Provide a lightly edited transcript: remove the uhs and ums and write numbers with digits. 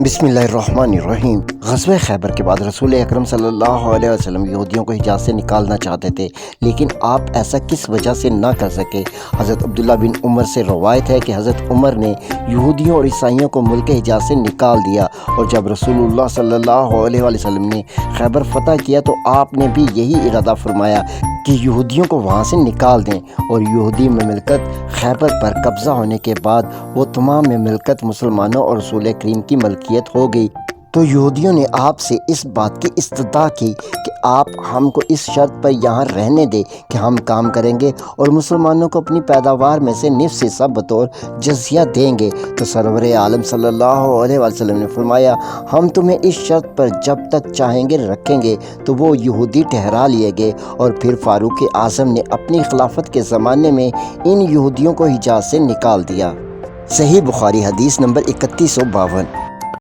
बिस्मिल्लाहिर्रहमानिर्रहीम। ग़ज़वे खैबर के बाद रसूल अकरम सल्लल्लाहु अलैहि वसल्लम यहूदियों को हिजाज़ से निकालना चाहते थे, लेकिन आप ऐसा किस वजह से ना कर सके। हज़रत अब्दुल्ला बिन उमर से रवायत है कि हज़रत उमर ने यहूदियों और ईसाइयों को मुल्क हिजाज़ से निकाल दिया, और जब रसूलुल्लाह सल्लल्लाहु अलैहि वसल्लम ने खैबर फ़तह किया तो आपने भी यही इरादा फरमाया कि यहूदियों को वहाँ से निकाल दें, और यहूदी ममलकत खैबर पर कब्ज़ा होने के बाद वो तमाम ममलकत मुसलमानों और रसूल करीम की मलकियत हो गई। तो यहूदियों ने आपसे इस बात की इस्तदा की कि आप हमको इस शर्त पर यहाँ रहने दें कि हम काम करेंगे और मुसलमानों को अपनी पैदावार में से निफ़ हिस्सा बतौर जज़िया देंगे। तो सरवर आलम सल्लल्लाहु अलैहि वसल्लम ने फरमाया, हम तुम्हें इस शर्त पर जब तक चाहेंगे रखेंगे। तो वो यहूदी ठहरा लिए गए, और फिर फ़ारूक आज़म ने अपनी खिलाफत के ज़माने में इन यहूदियों को हिजाज़ से निकाल दिया। सही बुखारी हदीस नंबर 3152।